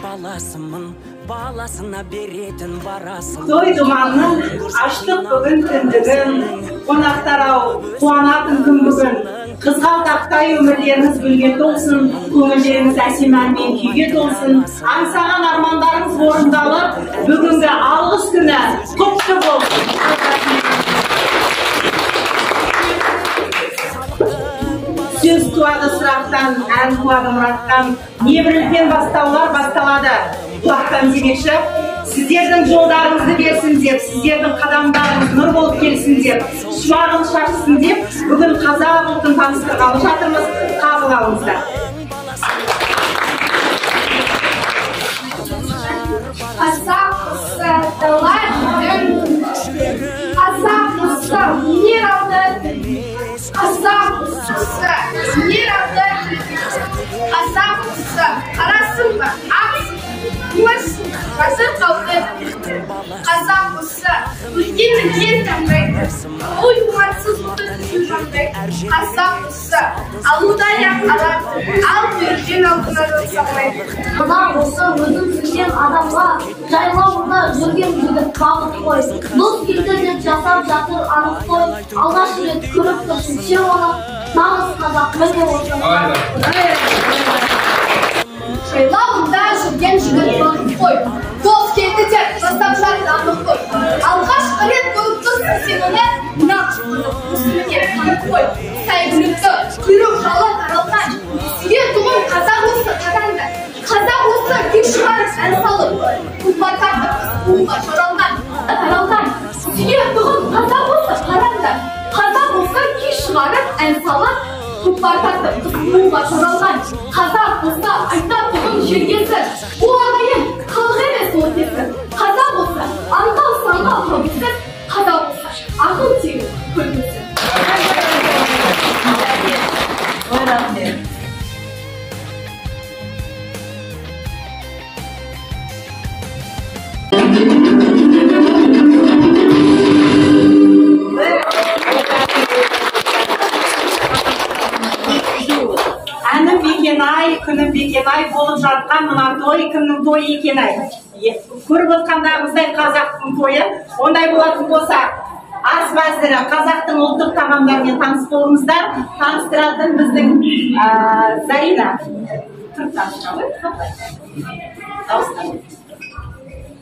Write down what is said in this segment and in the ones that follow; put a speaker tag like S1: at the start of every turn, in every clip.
S1: баласымын, баласына беретін барасың.
S2: Той думанның аштық бүгін түндігін, қонақтар-ау, қуанатын күн бүгін. Қызғалдақтай өмірлеріңіз гүлге толсын, көңілдеріңіз әсем әнмен күйге толсын. Аңсаған армандарыңыз орындалып, бүгінгі алғыс күні құтты болсын. Сөз туады сұрақтан, ән туады мұраттан, небірліктен бастаулар басталады. Құлақтан демекші, сіздердің жолдарыңызды берсін деп, сіздердің қадамдарыңыз нұр болып келсін деп, шуағын шашсын деп, бүгін қазақ ұлтын таныстырғалы жатырмыз, қабыл алыңыздар.
S3: Қазақ далай күн, қазақ өнер алды, қазақ өнер алды, қазақ қарасың ба, ақсың, күмірсің, қазір қалды. Қазақ өткен ел таңдайды, ой ұмарсыз ұлты таңдайды. Қазақ алудай-ақ алады, ал берген алдына жасамайды.
S4: Қазақ өзін сүйген адамға жайлауында жүрген жігіт бағыт қой. Дос келді деп жасап жатыр анық қой. Алғаш рет көріп тұрсынше оны, нағыз қазақ міне осы.
S3: Жайлауында жүрген жігіт бағыт қой. Дос келді деп жасап жатыр анық қой. Алғаш рет көріп тұрсың сен оны, нағыз мұсылмеге қанық қой. Сәйгүлікті, құйрық жалы таралған, сүйген тұғын қазақ осы қаданды. Қазақ осы кек шығарып ән салып, құлпар тартып, құлға таралған. Сүйген тұғын қазақ осы қаданды. Қазақ осы кек шығарып ән салып, құлпар тартып, құлға таралған. Қазақ осы айтар тұғын жергесі, бұл ағайын халық емес өтесі. Қазақ осы аңқау саңғау көбесі, қазақ осы ақыл тегі көрмесі.
S2: Әнім бекен-ай, күнім бекен-ай, болып жатқан мына той кімнің тойы екен-ай. Көріп отқандағымыздай қазақтың тойы, ондай болатын болса, ас мәзірі қазақтың ұлттық тағамдарымен таныс болыңыздар. Таныстыратын біздің Зарина.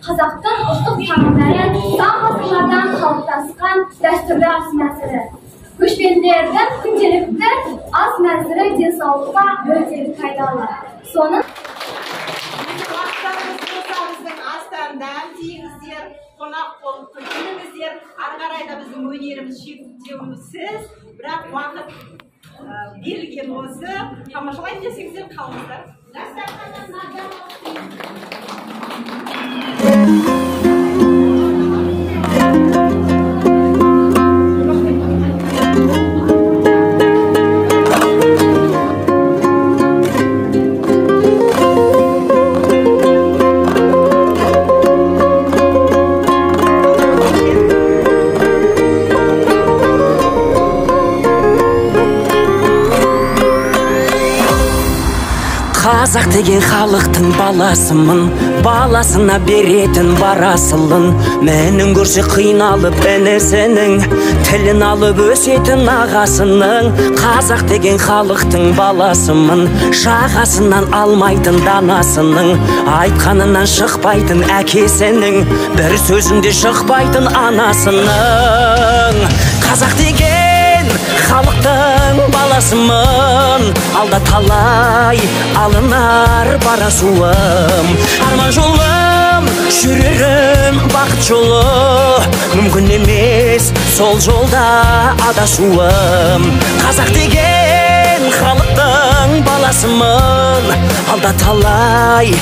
S4: Қазақтың ұлттық тағамдары сан ғасырлардан қалыптасқан дәстүрлі ас мәзірі. Көшпенділердің күнделікті ас мәзірі денсаулыққа өте пайдалы. Соның
S2: біздің астан дәм тиіңіздер, қонақ болып күтіңіздер. Ары қарай да біздің өнеріміз шектеусіз, бірақ уақыт берілген осы. Тамашалайын десеңіздер қалыңыздар.
S1: Қазақ деген халықтың баласымын, баласына беретін барасылын. Менің көрсе қиналып інісінің, тілін алып өсетін ағасының. Қазақ деген халықтың баласымын, жағасынан алмайтын данасының. Айтқанынан шықпайтын әкесінің, бір сөзінде шықпайтын анасының. Қазақ деген халықтың баласымын, алда талай алынар барасуым. Арман жолым, жүрерім бақыт жолы, мүмкін емес сол жолда адасуым. Қазақ деген халықтың баласымын, алда талай